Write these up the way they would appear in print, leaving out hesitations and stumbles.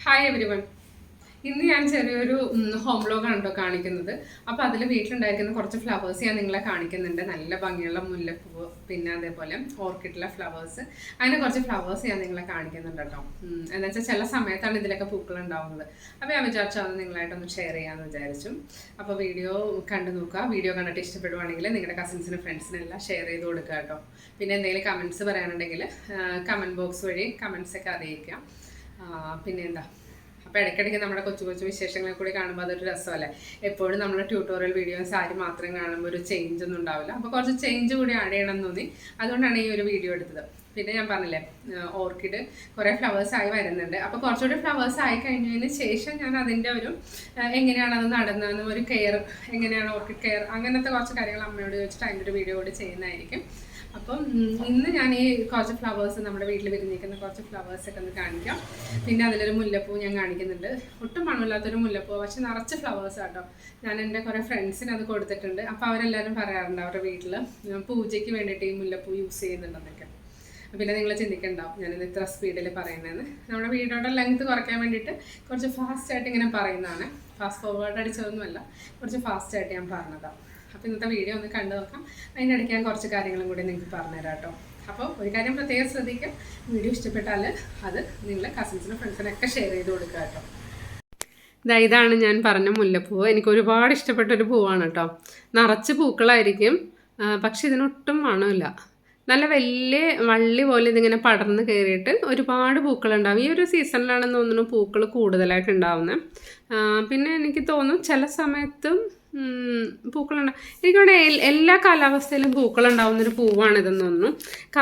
Hi everyone. ഇന്ന് ഞാൻ ചെറിയൊരു ഹോം വ്ലോഗാണ് കേട്ടോ കാണിക്കുന്നത്. അപ്പോൾ അതിൽ വീട്ടിലുണ്ടായിരിക്കുന്ന കുറച്ച് ഫ്ലവേഴ്സ് ഞാൻ നിങ്ങളെ കാണിക്കുന്നുണ്ട്. നല്ല ഭംഗിയുള്ള മുല്ലപ്പൂവ്, പിന്നെ അതേപോലെ ഓർക്കിഡിലെ ഫ്ലവേഴ്സ്, അങ്ങനെ കുറച്ച് ഫ്ലവേഴ്സ് ഞാൻ നിങ്ങളെ കാണിക്കുന്നുണ്ട് കേട്ടോ. എന്താ വെച്ചാൽ ചില സമയത്താണ് ഇതിലൊക്കെ പൂക്കൾ ഉണ്ടാവുന്നത്. അപ്പോൾ ഞാൻ വിചാരിച്ചു അത് നിങ്ങളായിട്ടൊന്ന് ഷെയർ ചെയ്യാമെന്ന് വിചാരിച്ചു. അപ്പോൾ വീഡിയോ കണ്ടു നോക്കുക. വീഡിയോ കണ്ടിട്ട് ഇഷ്ടപ്പെടുവാണെങ്കിൽ നിങ്ങളുടെ കസിൻസിനും ഫ്രണ്ട്സിനെല്ലാം ഷെയർ ചെയ്ത് കൊടുക്കുക കേട്ടോ. പിന്നെ എന്തെങ്കിലും കമൻറ്റ്സ് പറയാനുണ്ടെങ്കിൽ കമൻറ്റ് ബോക്സ് വഴി കമൻറ്റ്സൊക്കെ അറിയിക്കുക. പിന്നെ എന്താ, അപ്പോൾ ഇടയ്ക്കിടയ്ക്ക് നമ്മുടെ കൊച്ചു കൊച്ചു വിശേഷങ്ങളെ കൂടി കാണുമ്പോൾ അതൊരു രസമല്ലേ. എപ്പോഴും നമ്മുടെ ട്യൂട്ടോറിയൽ വീഡിയോസ് ആരും മാത്രം കാണുമ്പോൾ ഒരു ചേഞ്ച് ഒന്നും ഉണ്ടാവില്ല. അപ്പോൾ കുറച്ച് ചേഞ്ച് കൂടി ആഡ് ചെയ്യണം എന്ന് തോന്നി, അതുകൊണ്ടാണ് ഈ ഒരു വീഡിയോ എടുത്തത്. പിന്നെ ഞാൻ പറഞ്ഞില്ലേ, ഓർക്കിഡ് കുറേ ഫ്ലവേഴ്സായി വരുന്നുണ്ട്. അപ്പോൾ കുറച്ചുകൂടി ഫ്ലവേഴ്സ് ആയി കഴിഞ്ഞതിന് ശേഷം ഞാൻ അതിൻ്റെ ഒരു എങ്ങനെയാണ് അത് നടന്നതെന്നും ഒരു കെയർ, എങ്ങനെയാണ് ഓർക്കിഡ് കെയർ, അങ്ങനത്തെ കുറച്ച് കാര്യങ്ങൾ അമ്മയോട് ചോദിച്ചിട്ട് അതിൻ്റെ ഒരു വീഡിയോ കൂടി ചെയ്യുന്നതായിരിക്കും. അപ്പം ഇന്ന് ഞാൻ ഈ കുറച്ച് ഫ്ലവേഴ്സ്, നമ്മുടെ വീട്ടിൽ വിരിഞ്ഞിരിക്കുന്ന കുറച്ച് ഫ്ലവേഴ്സൊക്കെ ഒന്ന് കാണിക്കാം. പിന്നെ അതിലൊരു മുല്ലപ്പൂ ഞാൻ കാണിക്കുന്നുണ്ട്. ഒട്ടും മണമില്ലാത്തൊരു മുല്ലപ്പൂ, പക്ഷെ നിറച്ച് ഫ്ലവേഴ്സ് ആട്ടോ. ഞാൻ എൻ്റെ കുറേ ഫ്രണ്ട്സിന് അത് കൊടുത്തിട്ടുണ്ട്. അപ്പോൾ അവരെല്ലാവരും പറയാറുണ്ട് അവരുടെ വീട്ടിൽ പൂജയ്ക്ക് വേണ്ടിയിട്ട് ഈ മുല്ലപ്പൂ യൂസ് ചെയ്യുന്നുണ്ടെന്നൊക്കെ. പിന്നെ നിങ്ങൾ ചിന്തിക്കണ്ടാവും ഞാനിത് ഇത്ര സ്പീഡിൽ പറയുന്നതെന്ന്. നമ്മുടെ വീഡിയോയുടെ ലെങ്ത് കുറയ്ക്കാൻ വേണ്ടിയിട്ട് കുറച്ച് ഫാസ്റ്റായിട്ട് ഇങ്ങനെ പറയുന്നതാണ്. ഫാസ്റ്റ് ഫോർവേഡ് അടിച്ചതൊന്നുമല്ല, കുറച്ച് ഫാസ്റ്റായിട്ട് ഞാൻ പറഞ്ഞതാണ്. അപ്പോൾ ഇന്നത്തെ വീഡിയോ ഒന്ന് കണ്ടു നോക്കാം. അതിൻ്റെ ഇടയ്ക്ക് ഞാൻ കുറച്ച് കാര്യങ്ങളും കൂടി നിങ്ങൾക്ക് പറഞ്ഞുതരാം കേട്ടോ. അപ്പോൾ ഒരു കാര്യം പ്രത്യേകം ശ്രദ്ധിക്കുക, വീഡിയോ ഇഷ്ടപ്പെട്ടാൽ അത് നിങ്ങൾ കസിൻസിനും ഫ്രണ്ട്സിനൊക്കെ ഷെയർ ചെയ്ത് കൊടുക്കുക കേട്ടോ. ഇതാണ് ഞാൻ പറഞ്ഞ മുല്ലപ്പൂവ്. എനിക്ക് ഒരുപാട് ഇഷ്ടപ്പെട്ടൊരു പൂവാണ് കേട്ടോ. നിറച്ച് പൂക്കളായിരിക്കും, പക്ഷെ ഇതിനൊട്ടും മണമില്ല. നല്ല വലിയ വള്ളി പോലെ ഇതിങ്ങനെ പടർന്ന് കയറിയിട്ട് ഒരുപാട് പൂക്കളുണ്ടാവും. ഈ ഒരു സീസണിലാണെന്ന് തോന്നുന്നു പൂക്കൾ കൂടുതലായിട്ട് ഉണ്ടാവുന്നത്. പിന്നെ എനിക്ക് തോന്നും ചില സമയത്തും പൂക്കളുണ്ടാവും. എനിക്കവിടെ എല്ലാ കാലാവസ്ഥയിലും പൂക്കളുണ്ടാവുന്നൊരു പൂവാണിതെന്ന് തോന്നുന്നു.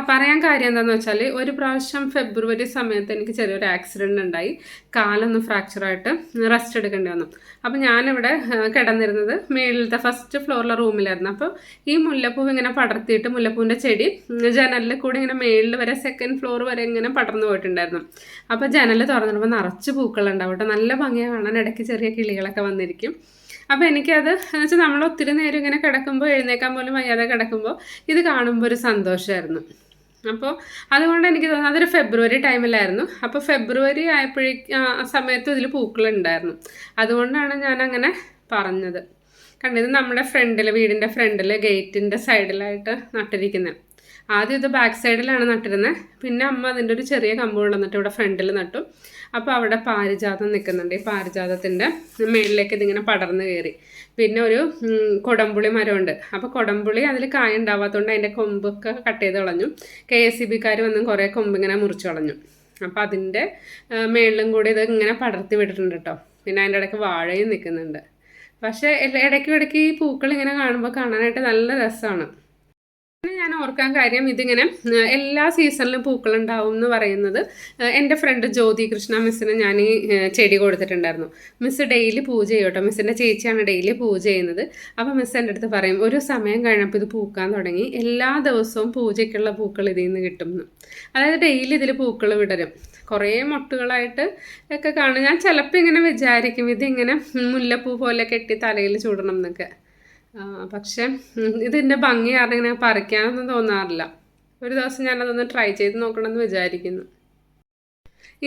പറയാൻ കാര്യം എന്താണെന്ന് വെച്ചാൽ, ഒരു പ്രാവശ്യം ഫെബ്രുവരി സമയത്ത് എനിക്ക് ചെറിയൊരു ആക്സിഡൻ്റ് ഉണ്ടായി. കാലൊന്ന് ഫ്രാക്ചറായിട്ട് റെസ്റ്റ് എടുക്കേണ്ടി വന്നു. അപ്പോൾ ഞാനിവിടെ കിടന്നിരുന്നത് മേളിലത്തെ ഫസ്റ്റ് ഫ്ലോറിലെ റൂമിലായിരുന്നു. അപ്പോൾ ഈ മുല്ലപ്പൂ ഇങ്ങനെ പടർത്തിയിട്ട് മുല്ലപ്പൂവിൻ്റെ ചെടി ജനലിൽ കൂടി ഇങ്ങനെ മേളിൽ വരെ സെക്കൻഡ് ഫ്ലോർ വരെ ഇങ്ങനെ പടർന്നു പോയിട്ടുണ്ടായിരുന്നു. അപ്പോൾ ജനൽ തുറന്നിടുമ്പോൾ നിറച്ച് പൂക്കളുണ്ടാവും കേട്ടോ. നല്ല ഭംഗിയാണ് കാണാൻ. ഇടയ്ക്ക് ചെറിയ കിളികളൊക്കെ വന്നിരിക്കും. അപ്പോൾ എനിക്കത് വെച്ചാൽ നമ്മൾ ഒത്തിരി നേരം ഇങ്ങനെ കിടക്കുമ്പോൾ, എഴുന്നേക്കാൻ പോലും വയ്യാതെ കിടക്കുമ്പോൾ ഇത് കാണുമ്പോൾ ഒരു സന്തോഷമായിരുന്നു. അപ്പോൾ അതുകൊണ്ട് എനിക്ക് തോന്നുന്നു അതൊരു ഫെബ്രുവരി ടൈമിലായിരുന്നു. അപ്പോൾ ഫെബ്രുവരി ആയപ്പോഴേക്കും ആ സമയത്ത് ഇതിൽ പൂക്കളുണ്ടായിരുന്നു. അതുകൊണ്ടാണ് ഞാനങ്ങനെ പറഞ്ഞത്. കണ്ടത് നമ്മുടെ ഫ്രണ്ടിൽ, വീടിൻ്റെ ഫ്രണ്ടിൽ ഗേറ്റിൻ്റെ സൈഡിലായിട്ട് നട്ടിരിക്കുന്നത്. ആദ്യം ഇത് ബാക്ക് സൈഡിലാണ് നട്ടിരുന്നത്. പിന്നെ അമ്മ അതിൻ്റെ ഒരു ചെറിയ കമ്പ് കൊണ്ടുവന്നിട്ട് ഇവിടെ ഫ്രണ്ടിൽ നട്ടു. അപ്പോൾ അവിടെ പാരിജാതം നിൽക്കുന്നുണ്ട്. ഈ പാരിജാതത്തിൻ്റെ മേളിലേക്ക് ഇതിങ്ങനെ പടർന്ന് കയറി. പിന്നെ ഒരു കൊടംപുളി മരമുണ്ട്. അപ്പോൾ കൊടംപുളി അതിൽ കായ ഉണ്ടാവാത്തതുകൊണ്ട് അതിൻ്റെ കൊമ്പൊക്കെ കട്ട് ചെയ്ത് കളഞ്ഞു. KSEBക്കാർ വന്ന് കുറേ കൊമ്പിങ്ങനെ മുറിച്ച് കളഞ്ഞു. അപ്പോൾ അതിൻ്റെ മേളിലും കൂടി ഇത് ഇങ്ങനെ പടർത്തി വിട്ടിട്ടുണ്ട് കേട്ടോ. പിന്നെ അതിൻ്റെ ഇടയ്ക്ക് വാഴയും നിൽക്കുന്നുണ്ട്. പക്ഷേ ഇടയ്ക്ക് ഈ പൂക്കൾ ഇങ്ങനെ കാണുമ്പോൾ കാണാനായിട്ട് നല്ല രസമാണ്. പിന്നെ ഞാൻ ഓർക്കാൻ കാര്യം, ഇതിങ്ങനെ എല്ലാ സീസണിലും പൂക്കളുണ്ടാവും എന്ന് പറയുന്നത്, എൻ്റെ ഫ്രണ്ട് ജ്യോതി കൃഷ്ണ മിസ്സിന് ഞാൻ ഈ ചെടി കൊടുത്തിട്ടുണ്ടായിരുന്നു. മിസ്സ് ഡെയിലി പൂജ ചെയ്യും കേട്ടോ. മിസ്സിൻ്റെ ചേച്ചിയാണ് ഡെയിലി പൂജ ചെയ്യുന്നത്. അപ്പോൾ മിസ്സ് എൻ്റെ അടുത്ത് പറയും, ഒരു സമയം കഴിഞ്ഞപ്പോൾ ഇത് പൂക്കാൻ തുടങ്ങി, എല്ലാ ദിവസവും പൂജയ്ക്കുള്ള പൂക്കൾ ഇതിൽ നിന്ന് കിട്ടുമെന്ന്. അതായത് ഡെയിലി ഇതിൽ പൂക്കൾ വിടരും. കുറേ മൊട്ടുകളായിട്ട് ഒക്കെ കാണും. ഞാൻ ചിലപ്പോൾ ഇങ്ങനെ വിചാരിക്കും ഇതിങ്ങനെ മുല്ലപ്പൂ പോലെ കെട്ടി തലയിൽ ചൂടണം എന്നൊക്കെ. പക്ഷെ ഇതിൻ്റെ ഭംഗി കാരണം ഇങ്ങനെ പറിക്കാനൊന്നും തോന്നാറില്ല. ഒരു ദിവസം ഞാനതൊന്ന് ട്രൈ ചെയ്ത് നോക്കണമെന്ന് വിചാരിക്കുന്നു.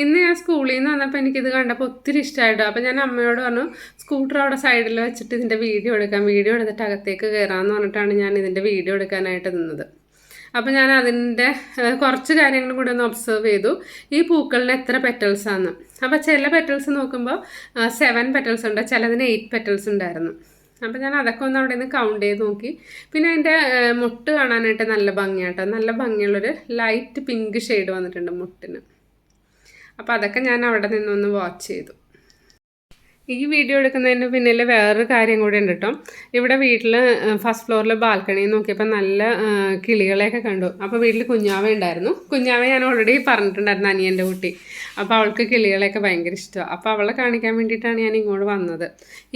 ഇന്ന് ഞാൻ സ്കൂളിൽ നിന്ന് വന്നപ്പോൾ എനിക്കിത് കണ്ടപ്പോൾ ഒത്തിരി ഇഷ്ടമായിട്ടോ. അപ്പോൾ ഞാൻ അമ്മയോട് പറഞ്ഞു, സ്കൂട്ടർ അവിടെ സൈഡിൽ വെച്ചിട്ട് ഇതിൻ്റെ വീഡിയോ എടുത്തിട്ട് അകത്തേക്ക് കയറാമെന്ന് പറഞ്ഞിട്ടാണ് ഞാൻ ഇതിൻ്റെ വീഡിയോ എടുക്കാനായിട്ട് നിന്നത്. അപ്പോൾ ഞാൻ അതിൻ്റെ കുറച്ച് കാര്യങ്ങളും കൂടി ഒന്ന് ഒബ്സർവ് ചെയ്തു. ഈ പൂക്കളിന് എത്ര പെറ്റൽസാണ്. അപ്പോൾ ചില പെറ്റൽസ് നോക്കുമ്പോൾ 7 പെറ്റൽസ് ഉണ്ട്, ചിലതിന് 8 പെറ്റൽസ് ഉണ്ടായിരുന്നു. അപ്പോൾ ഞാൻ അതൊക്കെ ഒന്ന് അവിടെ നിന്ന് കൗണ്ട് ചെയ്ത് നോക്കി. പിന്നെ അതിൻ്റെ മുട്ട് കാണാനായിട്ട് നല്ല ഭംഗിയാട്ടോ. നല്ല ഭംഗിയുള്ളൊരു ലൈറ്റ് പിങ്ക് ഷെയ്ഡ് വന്നിട്ടുണ്ട് മുട്ടിന്. അപ്പോൾ അതൊക്കെ ഞാൻ അവിടെ നിന്നൊന്ന് വാച്ച് ചെയ്തു. ഈ വീഡിയോ എടുക്കുന്നതിന് പിന്നിൽ വേറൊരു കാര്യം കൂടി ഉണ്ട് കേട്ടോ. ഇവിടെ വീട്ടിൽ ഫസ്റ്റ് ഫ്ലോറിൽ ബാൽക്കണിയിൽ നോക്കിയപ്പോൾ നല്ല കിളികളെയൊക്കെ കണ്ടു. അപ്പോൾ വീട്ടിൽ കുഞ്ഞാവ ഉണ്ടായിരുന്നു. കുഞ്ഞാവ ഞാൻ ഓൾറെഡി പറഞ്ഞിട്ടുണ്ടായിരുന്നു, അനിയൻ്റെ കുട്ടി. അപ്പോൾ അവൾക്ക് കിളികളെയൊക്കെ ഭയങ്കര ഇഷ്ടമാണ്. അപ്പോൾ അവളെ കാണിക്കാൻ വേണ്ടിയിട്ടാണ് ഞാൻ ഇങ്ങോട്ട് വന്നത്.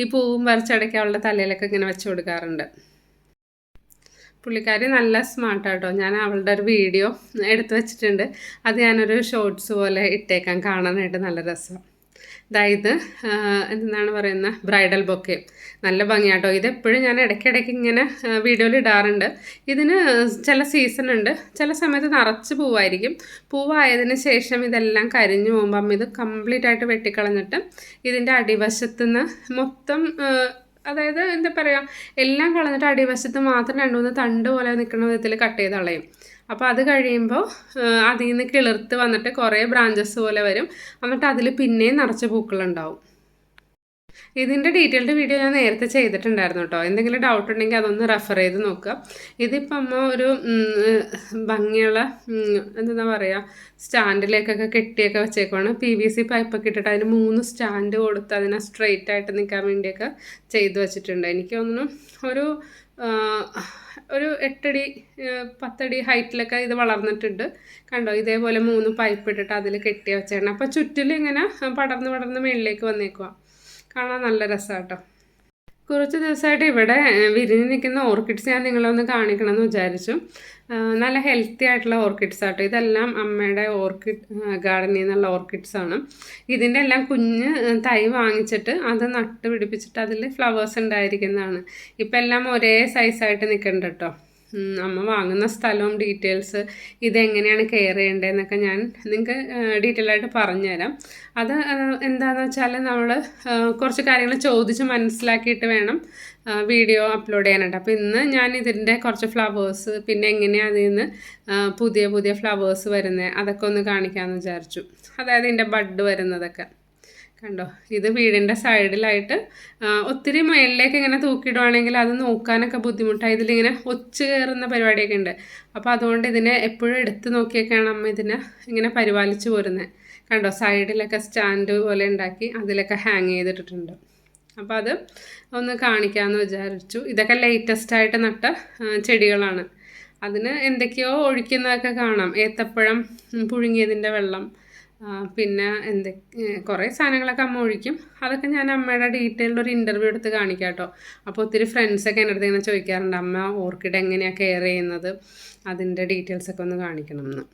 ഈ പൂവും പറിച്ചടക്കി അവളുടെ തലയിലൊക്കെ ഇങ്ങനെ വെച്ച് കൊടുക്കാറുണ്ട്. പുള്ളിക്കാരി നല്ല സ്മാർട്ടാട്ടോ. ഞാൻ അവളുടെ ഒരു വീഡിയോ എടുത്തു വെച്ചിട്ടുണ്ട്. അത് ഞാനൊരു ഷോർട്സ് പോലെ ഇട്ടേക്കാൻ, കാണാനായിട്ട് നല്ല രസമാണ്. അതായത് എന്താണ് പറയുന്നത്, ബ്രൈഡൽ ബൊക്കെ. നല്ല ഭംഗിയാട്ടോ. ഇതെപ്പോഴും ഞാൻ ഇടയ്ക്കിടയ്ക്ക് ഇങ്ങനെ വീഡിയോയിൽ ഇടാറുണ്ട്. ഇതിന് ചില സീസൺ ഉണ്ട്, ചില സമയത്ത് നിറച്ച് പൂവായിരിക്കും. പൂവായതിന് ശേഷം ഇതെല്ലാം കരിഞ്ഞു പോകുമ്പം ഇത് കംപ്ലീറ്റ് ആയിട്ട് വെട്ടിക്കളഞ്ഞിട്ട് ഇതിൻ്റെ അടിവശത്തുനിന്ന് മൊത്തം, അതായത് എന്താ പറയുക, എല്ലാം കളഞ്ഞിട്ട് അടിവശത്ത് മാത്രം 2-3 തണ്ട് പോലെ നിൽക്കുന്ന വിധത്തിൽ കട്ട് ചെയ്ത് കളയും. അപ്പോൾ അത് കഴിയുമ്പോൾ അതിൽ നിന്ന് കിളിർത്ത് വന്നിട്ട് കുറേ ബ്രാഞ്ചസ് പോലെ വരും. എന്നിട്ട് അതിൽ പിന്നെയും നിറച്ച് പൂക്കളുണ്ടാവും. ഇതിൻ്റെ ഡീറ്റെയിൽഡ് വീഡിയോ ഞാൻ നേരത്തെ ചെയ്തിട്ടുണ്ടായിരുന്നു കേട്ടോ. എന്തെങ്കിലും ഡൗട്ട് ഉണ്ടെങ്കിൽ അതൊന്ന് റെഫർ ചെയ്ത് നോക്കുക. ഇതിപ്പോൾ അമ്മ ഒരു ഭംഗിയുള്ള എന്താ പറയുക, സ്റ്റാൻഡിലേക്കൊക്കെ കെട്ടിയൊക്കെ വെച്ചേക്കുവാണ്. PVC പൈപ്പൊക്കെ ഇട്ടിട്ട് അതിന് 3 സ്റ്റാൻഡ് കൊടുത്ത് അതിനെ സ്ട്രെയിറ്റ് ആയിട്ട് നിൽക്കാൻ വേണ്ടിയൊക്കെ ചെയ്ത് വെച്ചിട്ടുണ്ട്. എനിക്ക് തോന്നുന്നു ഒരു 8 അടി 10 അടി ഹൈറ്റിലൊക്കെ ഇത് വളർന്നിട്ടുണ്ട്. കണ്ടോ, ഇതേപോലെ 3 പൈപ്പ് ഇട്ടിട്ട് അതിൽ കെട്ടി വെച്ചേക്കണം. അപ്പോൾ ചുറ്റിലും ഇങ്ങനെ പടർന്ന് മേളിലേക്ക് വന്നേക്കുക. കാണാൻ നല്ല രസമാണ് കേട്ടോ. കുറച്ച് ദിവസമായിട്ട് ഇവിടെ വിരിഞ്ഞ് നിൽക്കുന്ന ഓർക്കിഡ്സ് ഞാൻ നിങ്ങളൊന്ന് കാണിക്കണം എന്ന് വിചാരിച്ചു. നല്ല ഹെൽത്തി ആയിട്ടുള്ള ഓർക്കിഡ്സ് ആട്ടോ. ഇതെല്ലാം അമ്മയുടെ ഓർക്കിഡ് ഗാർഡനിൽ നിന്നുള്ള ഓർക്കിഡ്സാണ്. ഇതിൻ്റെ എല്ലാം കുഞ്ഞ് തൈ വാങ്ങിച്ചിട്ട് അത് നട്ട് പിടിപ്പിച്ചിട്ട് അതിൽ ഫ്ലവേഴ്സ് ഉണ്ടായിരിക്കുന്നതാണ്. ഇപ്പം എല്ലാം ഒരേ സൈസായിട്ട് നിൽക്കുന്നുണ്ട് കേട്ടോ. അമ്മ വാങ്ങുന്ന സ്ഥലവും ഡീറ്റെയിൽസ്, ഇതെങ്ങനെയാണ് കെയർ ചെയ്യേണ്ടതെന്നൊക്കെ ഞാൻ നിങ്ങൾക്ക് ഡീറ്റെയിൽ ആയിട്ട് പറഞ്ഞുതരാം. അത് എന്താണെന്ന് വെച്ചാൽ നമ്മൾ കുറച്ച് കാര്യങ്ങൾ ചോദിച്ച് മനസ്സിലാക്കിയിട്ട് വേണം വീഡിയോ അപ്ലോഡ് ചെയ്യാനായിട്ട്. അപ്പോൾ ഇന്ന് ഞാൻ ഇതിൻ്റെ കുറച്ച് ഫ്ലവേഴ്സ്, പിന്നെ എങ്ങനെയാണ് അതിൽ നിന്ന് പുതിയ ഫ്ലവേഴ്സ് വരുന്നത് അതൊക്കെ ഒന്ന് കാണിക്കാമെന്ന് വിചാരിച്ചു. അതായത് ഇതിൻ്റെ ബഡ് വരുന്നതൊക്കെ കണ്ടോ. ഇത് വീടിൻ്റെ സൈഡിലായിട്ട് ഒത്തിരി മേളിലേക്ക് ഇങ്ങനെ തൂക്കിയിടുവാണെങ്കിൽ അത് നോക്കാനൊക്കെ ബുദ്ധിമുട്ടാണ്. ഇതിലിങ്ങനെ ഒച്ച് കയറുന്ന പരിപാടിയൊക്കെ ഉണ്ട്. അപ്പോൾ അതുകൊണ്ട് ഇതിനെ എപ്പോഴും എടുത്ത് നോക്കിയൊക്കെയാണ് അമ്മ ഇതിനെ ഇങ്ങനെ പരിപാലിച്ച് പോരുന്നത്. കണ്ടോ, സൈഡിലൊക്കെ സ്റ്റാൻഡ് പോലെ ഉണ്ടാക്കി അതിലൊക്കെ ഹാങ് ചെയ്തിട്ടിട്ടുണ്ട്. അപ്പോൾ അത് ഒന്ന് കാണിക്കാമെന്ന് വിചാരിച്ചു. ഇതൊക്കെ ലേറ്റസ്റ്റായിട്ട് നട്ട ചെടികളാണ്. അതിന് എന്തൊക്കെയോ ഒഴിക്കുന്നതൊക്കെ കാണാം. ഏത്തപ്പഴം പുഴുങ്ങിയതിൻ്റെ വെള്ളം, പിന്നെ കുറേ സാധനങ്ങളൊക്കെ അമ്മ ഒഴിക്കും. അതൊക്കെ ഞാൻ അമ്മയുടെ ഡീറ്റെയിൽഡ് ഒരു ഇൻ്റർവ്യൂ എടുത്ത് കാണിക്കാം കേട്ടോ. അപ്പോൾ ഒത്തിരി ഫ്രണ്ട്സൊക്കെ എൻ്റെ അടുത്ത് ഇങ്ങനെ ചോദിക്കാറുണ്ട്, അമ്മ ഓർക്കിഡ് എങ്ങനെയാണ് കെയർ ചെയ്യുന്നത്, അതിൻ്റെ ഡീറ്റെയിൽസൊക്കെ ഒന്ന് കാണിക്കണം എന്ന്.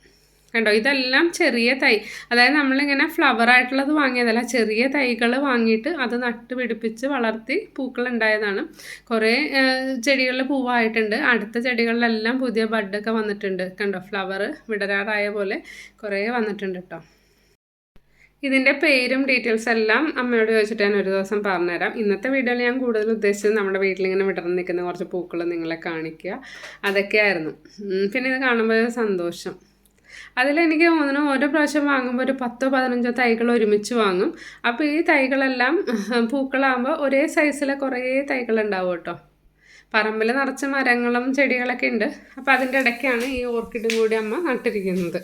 കണ്ടോ, ഇതെല്ലാം ചെറിയ തൈ, അതായത് നമ്മളിങ്ങനെ ഫ്ലവർ ആയിട്ടുള്ളത് വാങ്ങിയതല്ല, ചെറിയ തൈകൾ വാങ്ങിയിട്ട് അത് നട്ട് പിടിപ്പിച്ച് വളർത്തി പൂക്കളുണ്ടായതാണ്. കുറേ ചെടികളിൽ പൂവായിട്ടുണ്ട്. അടുത്ത ചെടികളിലെല്ലാം പുതിയ ബഡൊക്കെ വന്നിട്ടുണ്ട്. കണ്ടോ, ഫ്ലവർ വിടരാറായ പോലെ കുറേ വന്നിട്ടുണ്ട് കേട്ടോ. ഇതിൻ്റെ പേരും ഡീറ്റെയിൽസ് എല്ലാം അമ്മയോട് ചോദിച്ചിട്ട് ഞാൻ ഒരു ദിവസം പറഞ്ഞുതരാം. ഇന്നത്തെ വീഡിയോയിൽ ഞാൻ കൂടുതൽ ഉദ്ദേശിച്ചത് നമ്മുടെ വീട്ടിലിങ്ങനെ വിടർന്ന് നിൽക്കുന്ന കുറച്ച് പൂക്കൾ നിങ്ങളെ കാണിക്കുക, അതൊക്കെയായിരുന്നു. പിന്നെ ഇത് കാണുമ്പോൾ സന്തോഷം. അതിലെനിക്ക് തോന്നുന്നു ഓരോ പ്രാവശ്യം വാങ്ങുമ്പോൾ ഒരു 10-15 തൈകൾ ഒരുമിച്ച് വാങ്ങും. അപ്പോൾ ഈ തൈകളെല്ലാം പൂക്കളാകുമ്പോൾ ഒരേ സൈസിലെ കുറേ തൈകളുണ്ടാവും കേട്ടോ. പറമ്പിൽ നിറച്ച് മരങ്ങളും ചെടികളൊക്കെ ഉണ്ട്. അപ്പോൾ അതിൻ്റെ ഇടയ്ക്കാണ് ഈ ഓർക്കിഡും കൂടി അമ്മ നട്ടിരിക്കുന്നത്.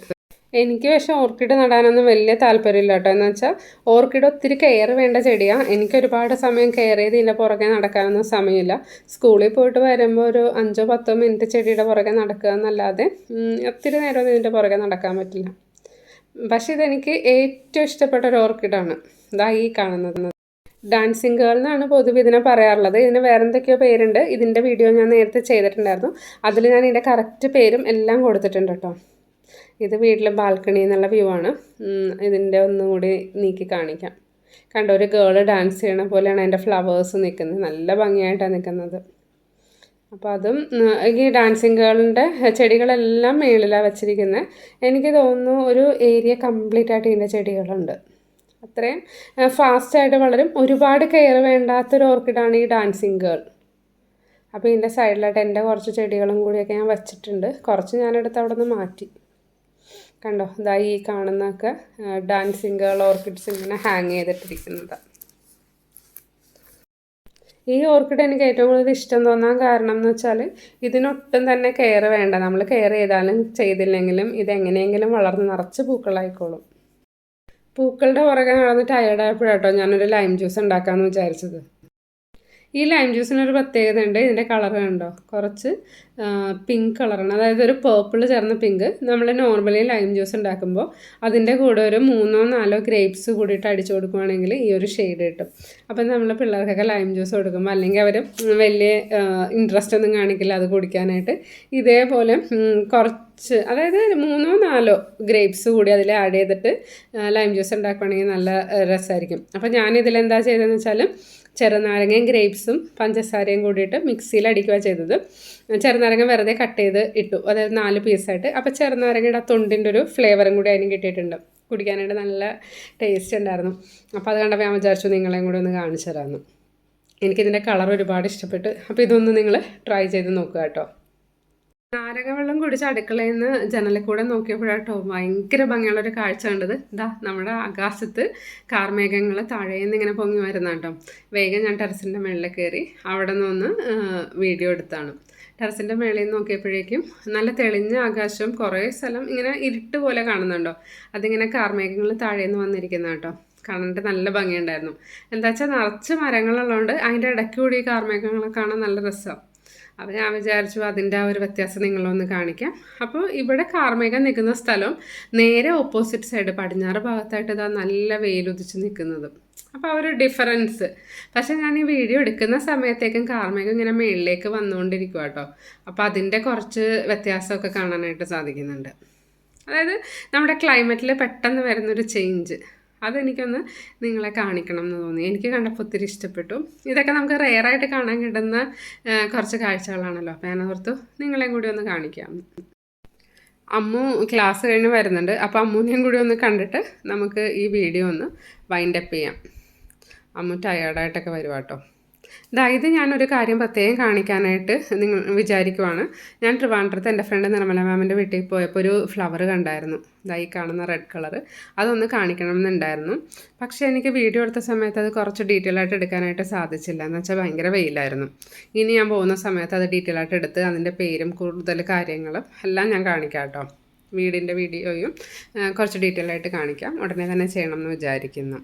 എനിക്ക് പക്ഷേ ഓർക്കിഡ് നടാനൊന്നും വലിയ താല്പര്യമില്ല കേട്ടോ. എന്ന് വെച്ചാൽ ഓർക്കിഡ് ഒത്തിരി കെയർ വേണ്ട ചെടിയാണ്. എനിക്ക് ഒരുപാട് സമയം കെയർ ചെയ്ത് ഇതിൻ്റെ പുറകെ നടക്കാനൊന്നും സമയമില്ല. സ്കൂളിൽ പോയിട്ട് വരുമ്പോൾ ഒരു 5-10 മിനിറ്റ് ചെടിയുടെ പുറകെ നടക്കുക എന്നല്ലാതെ ഒത്തിരി നേരം ഇതിൻ്റെ പുറകെ നടക്കാൻ പറ്റില്ല. പക്ഷേ ഇതെനിക്ക് ഏറ്റവും ഇഷ്ടപ്പെട്ട ഒരു ഓർക്കിഡാണ്. ഇതാ ഈ കാണുന്നത്. ഡാൻസിങ് ഗേൾ എന്നാണ് പൊതുവെ ഇതിനെ പറയാറുള്ളത്. ഇതിന് വേറെ എന്തൊക്കെയോ പേരുണ്ട്. ഇതിൻ്റെ വീഡിയോ ഞാൻ നേരത്തെ ചെയ്തിട്ടുണ്ടായിരുന്നു. അതിൽ ഞാൻ ഇതിൻ്റെ കറക്റ്റ് പേരും എല്ലാം കൊടുത്തിട്ടുണ്ട് കേട്ടോ. ഇത് വീട്ടിലെ ബാൽക്കണിയിൽ നിന്നുള്ള വ്യൂ ആണ്. ഇതിൻ്റെ ഒന്നും കൂടി നീക്കി കാണിക്കാം. കണ്ടോ, ഒരു ഗേൾ ഡാൻസ് ചെയ്യണ പോലെയാണ് അതിൻ്റെ ഫ്ലവേഴ്സ് നിൽക്കുന്നത്. നല്ല ഭംഗിയായിട്ടാണ് നിൽക്കുന്നത്. അപ്പോൾ അതും ഈ ഡാൻസിങ് ഗേളിൻ്റെ ചെടികളെല്ലാം മേളിലാണ് വെച്ചിരിക്കുന്നത്. എനിക്ക് തോന്നുന്നു ഒരു ഏരിയ കംപ്ലീറ്റ് ആയിട്ട് ഇതിൻ്റെ ചെടികളുണ്ട്. അത്രയും ഫാസ്റ്റായിട്ട് വളരും. ഒരുപാട് കെയർ വേണ്ടാത്തൊരു ഓർക്കിഡാണ് ഈ ഡാൻസിങ് ഗേൾ. അപ്പോൾ ഇതിൻ്റെ സൈഡിലായിട്ട് എൻ്റെ കുറച്ച് ചെടികളും കൂടിയൊക്കെ ഞാൻ വെച്ചിട്ടുണ്ട്. കുറച്ച് ഞാനെടുത്ത് അവിടെ നിന്ന് മാറ്റി. കണ്ടോ, ഇതാ ഈ കാണുന്നതൊക്കെ ഡാൻസിങ് ഗേൾ ഓർക്കിഡ്സ് ഇങ്ങനെ ഹാങ് ചെയ്തിട്ടിരിക്കുന്നത്. ഈ ഓർക്കിഡ് എനിക്ക് ഏറ്റവും കൂടുതൽ ഇഷ്ടം തോന്നാൻ കാരണം എന്ന് വെച്ചാൽ ഇതിനൊട്ടും തന്നെ കെയർ വേണ്ട. നമ്മൾ കെയർ ചെയ്താലും ചെയ്തില്ലെങ്കിലും ഇതെങ്ങനെയെങ്കിലും വളർന്ന് നിറച്ച് പൂക്കളായിക്കോളും. പൂക്കളുടെ പുറകെ നടന്ന് ടയേർഡായപ്പോഴാട്ടോ ഞാനൊരു ലൈം ജ്യൂസ് ഉണ്ടാക്കാമെന്ന് വിചാരിച്ചത്. ഈ ലൈം ജ്യൂസിനൊരു പ്രത്യേകത ഉണ്ട്. ഇതിൻ്റെ കളർ കണ്ടോ, കുറച്ച് പിങ്ക് കളറാണ്. അതായത് ഒരു പേർപ്പിൾ ചേർന്ന പിങ്ക്. നമ്മൾ നോർമലി ലൈം ജ്യൂസ് ഉണ്ടാക്കുമ്പോൾ അതിൻ്റെ കൂടെ ഒരു 3-4 ഗ്രേപ്സ് കൂടിയിട്ട് അടിച്ചു കൊടുക്കുകയാണെങ്കിൽ ഈ ഒരു ഷെയ്ഡ് കിട്ടും. അപ്പം നമ്മൾ പിള്ളേർക്കൊക്കെ ലൈം ജ്യൂസ് കൊടുക്കുമ്പോൾ, അല്ലെങ്കിൽ അവർ വലിയ ഇൻട്രസ്റ്റ് ഒന്നും കാണിക്കില്ല അത് കുടിക്കാനായിട്ട്, ഇതേപോലെ കുറച്ച് കുറച്ച്, അതായത് 3-4 ഗ്രേപ്സ് കൂടി അതിൽ ആഡ് ചെയ്തിട്ട് ലൈം ജ്യൂസ് ഉണ്ടാക്കുകയാണെങ്കിൽ നല്ല രസമായിരിക്കും. അപ്പോൾ ഞാനിതിലെന്താ ചെയ്തതെന്ന് വെച്ചാൽ ചെറുനാരങ്ങയും ഗ്രേപ്സും പഞ്ചസാരയും കൂടിയിട്ട് മിക്സിയിൽ അടിക്കുക ചെയ്തത്. ചെറുനാരങ്ങ വെറുതെ കട്ട് ചെയ്ത് ഇട്ടു, അതായത് 4 പീസായിട്ട്. അപ്പോൾ ചെറുനാരങ്ങയുടെ ആ തൊണ്ടിൻ്റെ ഒരു ഫ്ലേവറും കൂടി അതിന് കിട്ടിയിട്ടുണ്ട്. കുടിക്കാനായിട്ട് നല്ല ടേസ്റ്റ് ഉണ്ടായിരുന്നു. അപ്പോൾ അത് കണ്ടപ്പോൾ ഞാൻ വിചാരിച്ചു നിങ്ങളെയും കൂടി ഒന്ന് കാണിച്ചു തരാമെന്ന്. എനിക്കിതിൻ്റെ കളർ ഒരുപാട് ഇഷ്ടപ്പെട്ട്. അപ്പോൾ ഇതൊന്ന് നിങ്ങൾ ട്രൈ ചെയ്ത് നോക്കുക കേട്ടോ. നാരങ്ങ വെള്ളം കുടിച്ച് അടുക്കളയിൽ നിന്ന് ജനലിൽ കൂടെ നോക്കിയപ്പോഴാട്ടോ ഭയങ്കര ഭംഗിയുള്ളൊരു കാഴ്ച കണ്ടത്. ഇതാ നമ്മുടെ ആകാശത്ത് കാർമേഘങ്ങൾ താഴേന്ന് ഇങ്ങനെ പൊങ്ങി വരുന്ന കേട്ടോ. വേഗം ഞാൻ ടെറസിൻ്റെ മുകളിൽ കയറി അവിടെ നിന്ന് വീഡിയോ എടുത്താണ്. ടെറസിൻ്റെ മുകളിൽ നിന്ന് നോക്കിയപ്പോഴേക്കും നല്ല തെളിഞ്ഞ ആകാശം, കുറേ സ്ഥലം ഇങ്ങനെ ഇരുട്ട് പോലെ കാണുന്നുണ്ടോ. അതിങ്ങനെ കാർമേഘങ്ങൾ താഴേന്ന് വന്നിരിക്കുന്ന കേട്ടോ. കാണാനായിട്ട് നല്ല ഭംഗിയുണ്ടായിരുന്നു. എന്താ വെച്ചാൽ നിറച്ച് മരങ്ങളുള്ളതുകൊണ്ട് അതിൻ്റെ ഇടയ്ക്ക് കൂടി ഈ കാർമേഘങ്ങളെ കാണാൻ നല്ല രസമാണ്. അപ്പോൾ ഞാൻ വിചാരിച്ചു അതിൻ്റെ ആ ഒരു വ്യത്യാസം നിങ്ങളൊന്ന് കാണിക്കാം. അപ്പോൾ ഇവിടെ കാർമേഘം നിൽക്കുന്ന സ്ഥലം നേരെ ഓപ്പോസിറ്റ് സൈഡ് പടിഞ്ഞാറ് ഭാഗത്തായിട്ട് ഇതാ നല്ല വെയിലുദിച്ച് നിൽക്കുന്നത്. അപ്പോൾ ആ ഒരു ഡിഫറൻസ്. പക്ഷേ ഞാൻ ഈ വീഡിയോ എടുക്കുന്ന സമയത്തേക്കും കാർമേഘം ഇങ്ങനെ മുകളിലേക്ക് വന്നുകൊണ്ടിരിക്കുക കേട്ടോ. അപ്പോൾ അതിൻ്റെ കുറച്ച് വ്യത്യാസമൊക്കെ കാണാനായിട്ട് സാധിക്കുന്നുണ്ട്. അതായത് നമ്മുടെ ക്ലൈമറ്റിൽ പെട്ടെന്ന് വരുന്നൊരു ചേഞ്ച്, അതെനിക്കൊന്ന് നിങ്ങളെ കാണിക്കണം എന്ന് തോന്നി. എനിക്ക് കണ്ടപ്പോൾ ഒത്തിരി ഇഷ്ടപ്പെട്ടു. ഇതൊക്കെ നമുക്ക് റെയറായിട്ട് കാണാൻ കിട്ടുന്ന കുറച്ച് കാഴ്ചകളാണല്ലോ. അപ്പോൾ ഞാനോർത്തു നിങ്ങളെയും കൂടി ഒന്ന് കാണിക്കാം. അമ്മു ക്ലാസ് കഴിഞ്ഞ് വരുന്നുണ്ട്. അപ്പോൾ അമ്മൂനെയും കൂടി ഒന്ന് കണ്ടിട്ട് നമുക്ക് ഈ വീഡിയോ ഒന്ന് വൈൻഡപ്പ് ചെയ്യാം. അമ്മു ടയേർഡായിട്ടൊക്കെ വരുക കേട്ടോ. ഇത് ഞാനൊരു കാര്യം പ്രത്യേകം കാണിക്കാനായിട്ട് നിങ്ങൾ വിചാരിക്കുവാണ്. ഞാൻ ട്രിവാൻഡ്രത്ത് എൻ്റെ ഫ്രണ്ട് നിർമ്മല മാമിൻ്റെ വീട്ടിൽ പോയപ്പോൾ ഒരു ഫ്ലവർ കണ്ടായിരുന്നു. ഈ കാണുന്ന റെഡ് കളർ, അതൊന്ന് കാണിക്കണം എന്നുണ്ടായിരുന്നു. പക്ഷേ എനിക്ക് വീഡിയോ എടുത്ത സമയത്ത് അത് കുറച്ച് ഡീറ്റെയിൽ ആയിട്ട് എടുക്കാനായിട്ട് സാധിച്ചില്ല. എന്ന് വെച്ചാൽ ഭയങ്കര വെയിലായിരുന്നു. ഇനി ഞാൻ പോകുന്ന സമയത്ത് അത് ഡീറ്റെയിൽ ആയിട്ട് എടുത്ത് അതിൻ്റെ പേരും കൂടുതൽ കാര്യങ്ങളും എല്ലാം ഞാൻ കാണിക്കാം കേട്ടോ. വീടിൻ്റെ വീഡിയോയും കുറച്ച് ഡീറ്റെയിൽ ആയിട്ട് കാണിക്കാം. ഉടനെ തന്നെ ചെയ്യണം എന്ന് വിചാരിക്കുന്നു.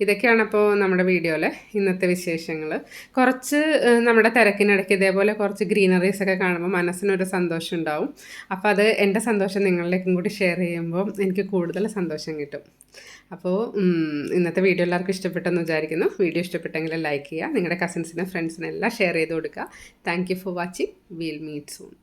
ഇതൊക്കെയാണ് അപ്പോൾ നമ്മുടെ വീഡിയോയിലെ ഇന്നത്തെ വിശേഷങ്ങൾ. കുറച്ച് നമ്മുടെ തിരക്കിനിടയ്ക്ക് ഇതേപോലെ കുറച്ച് ഗ്രീനറീസൊക്കെ കാണുമ്പോൾ മനസ്സിനൊരു സന്തോഷം ഉണ്ടാവും. അപ്പോൾ അത് എൻ്റെ സന്തോഷം നിങ്ങളിലേക്കും കൂടി ഷെയർ ചെയ്യുമ്പോൾ എനിക്ക് കൂടുതൽ സന്തോഷം കിട്ടും. അപ്പോൾ ഇന്നത്തെ വീഡിയോ എല്ലാവർക്കും ഇഷ്ടപ്പെട്ടെന്ന് വിചാരിക്കുന്നു. വീഡിയോ ഇഷ്ടപ്പെട്ടെങ്കിൽ ലൈക്ക് ചെയ്യുക, നിങ്ങളുടെ കസിൻസിനും ഫ്രണ്ട്സിനും എല്ലാം ഷെയർ ചെയ്ത് കൊടുക്കുക. Thank you for watching. Will meet soon.